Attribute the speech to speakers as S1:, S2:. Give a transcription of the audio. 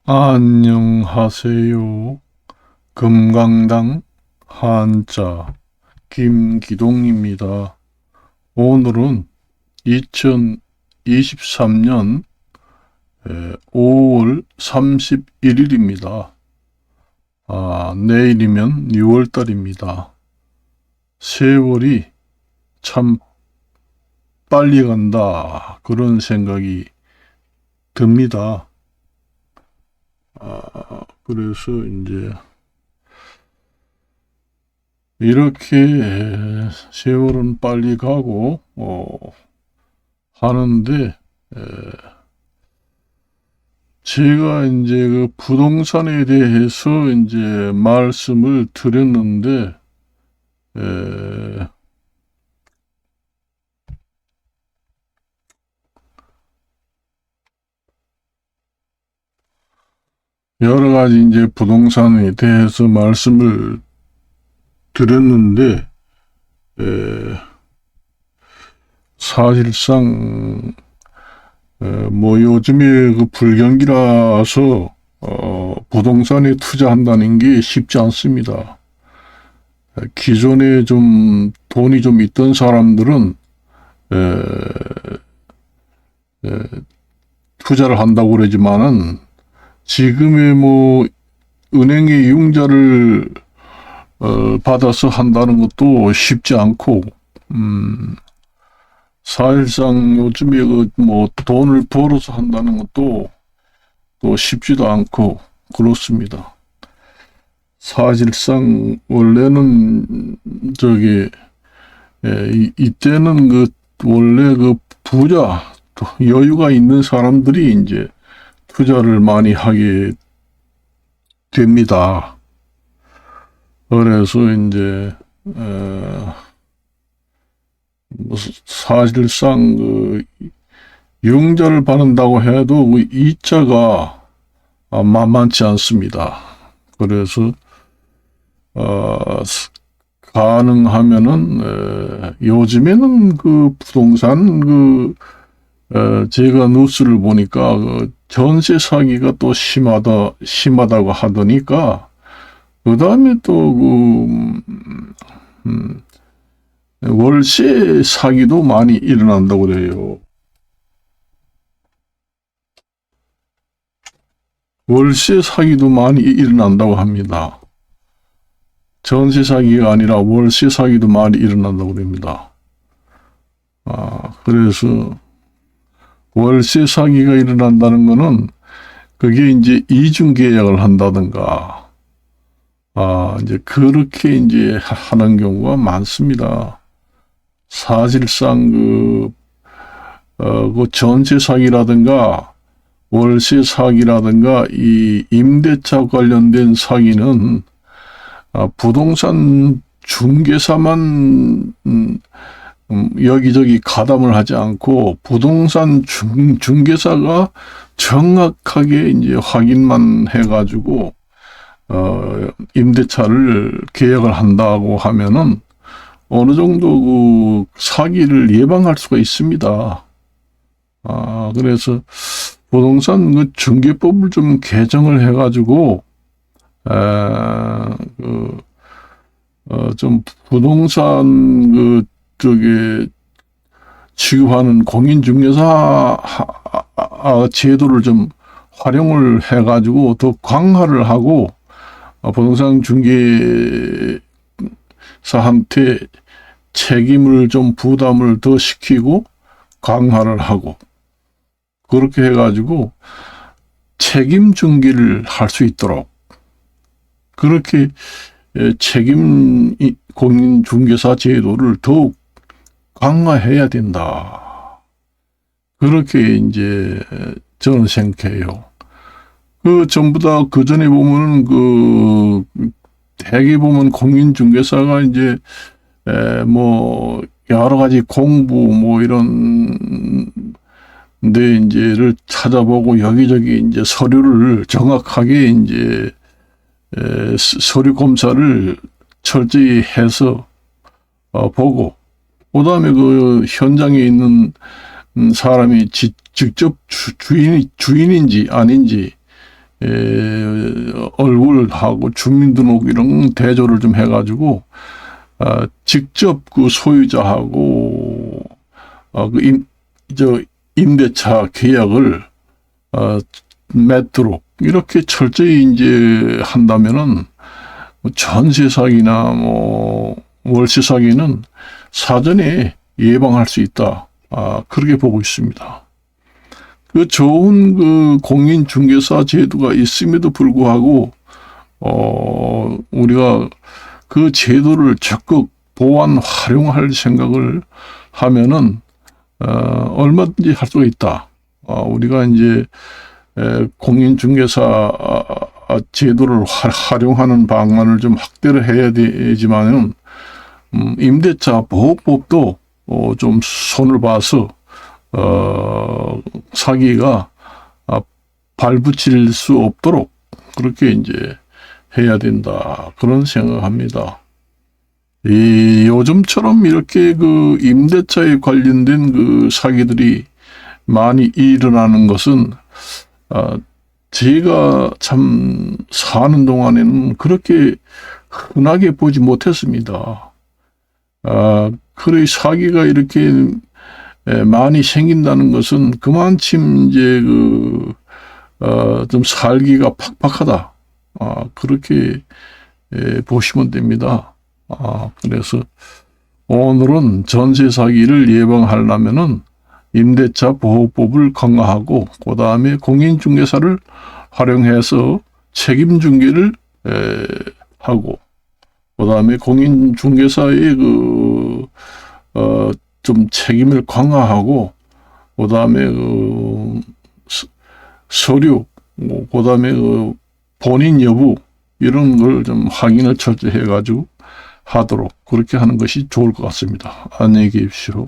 S1: 안녕하세요. 금강당 한자 김기동입니다. 오늘은 2023년 5월 31일입니다. 내일이면 6월달입니다. 세월이 참 빨리 간다. 그런 생각이 듭니다. 그래서 이제 이렇게 세월은 빨리 가고 하는데, 제가 이제 그 부동산에 대해서 이제 말씀을 드렸는데, 여러 가지 이제 부동산에 대해서 말씀을 드렸는데, 사실상 뭐 요즘에 그 불경기라서 부동산에 투자한다는 게 쉽지 않습니다. 기존에 좀 돈이 좀 있던 사람들은 투자를 한다고 그러지만은, 지금의 뭐 은행의 융자를 받아서 한다는 것도 쉽지 않고, 사실상 요즘에 그 뭐 돈을 벌어서 한다는 것도 또 쉽지도 않고 그렇습니다. 사실상 원래는 이때는 그 원래 그 부자 여유가 있는 사람들이 이제 투자를 많이 하게 됩니다. 그래서 이제 사실상 그 융자를 받는다고 해도 그 이자가 만만치 않습니다. 그래서 가능하면은 요즘에는 그 부동산 제가 뉴스를 보니까 그 전세 사기가 또 심하다고 하더니까, 그 다음에 또 월세 사기도 많이 일어난다고 그래요. 월세 사기도 많이 일어난다고 합니다. 전세 사기가 아니라 월세 사기도 많이 일어난다고 그럽니다. 그래서 월세 사기가 일어난다는 거는, 그게 이제 이중 계약을 한다든가, 이제 그렇게 이제 하는 경우가 많습니다. 사실상 그 전세 사기라든가 월세 사기라든가 이 임대차 관련된 사기는 부동산 중개사만 여기저기 가담을 하지 않고, 부동산 중개사가 정확하게 이제 확인만 해가지고 임대차를 계약을 한다고 하면은 어느 정도 그 사기를 예방할 수가 있습니다. 그래서 부동산 그 중개법을 좀 개정을 해가지고 좀 부동산 취급하는 공인중개사 제도를 좀 활용을 해가지고 더 강화를 하고, 부동산 중개사한테 책임을 좀 부담을 더 시키고 강화를 하고, 그렇게 해가지고 책임 중개를 할 수 있도록, 그렇게 책임 공인중개사 제도를 더욱 강화해야 된다. 그렇게 이제 저는 생각해요. 전부 다 그 전에 보면은 대개 보면 공인중개사가 이제 뭐 여러 가지 공부 뭐 이런 데 이제를 찾아보고 여기저기 이제 서류를 정확하게 이제 서류 검사를 철저히 해서 보고, 그 다음에 그 현장에 있는 사람이 직접 주인인지 아닌지 얼굴하고 주민등록 이런 대조를 좀 해가지고 직접 그 소유자하고 임대차 계약을 맺도록 이렇게 철저히 이제 한다면은 전세 사기나 월세 사기는 사전에 예방할 수 있다. 그렇게 보고 있습니다. 그 좋은 그 공인중개사 제도가 있음에도 불구하고 우리가 그 제도를 적극 보완 활용할 생각을 하면은 얼마든지 할 수가 있다. 우리가 이제 공인중개사 제도를 활용하는 방안을 좀 확대를 해야 되지만은 임대차 보호법도 좀 손을 봐서 사기가 발붙일 수 없도록 그렇게 이제 해야 된다. 그런 생각합니다. 요즘처럼 이렇게 그 임대차에 관련된 그 사기들이 많이 일어나는 것은 제가 참 사는 동안에는 그렇게 흔하게 보지 못했습니다. 그래 사기가 이렇게 많이 생긴다는 것은 그만큼 이제 좀 살기가 팍팍하다. 그렇게 보시면 됩니다. 그래서 오늘은 전세 사기를 예방하려면은 임대차 보호법을 강화하고 그 다음에 공인중개사를 활용해서 책임 중개를 하고 그 다음에 공인중개사의 좀 책임을 강화하고 그 다음에 서류 그 다음에 본인 여부 이런 걸 좀 확인을 철저히 해가지고 하도록 그렇게 하는 것이 좋을 것 같습니다. 안녕히 계십시오.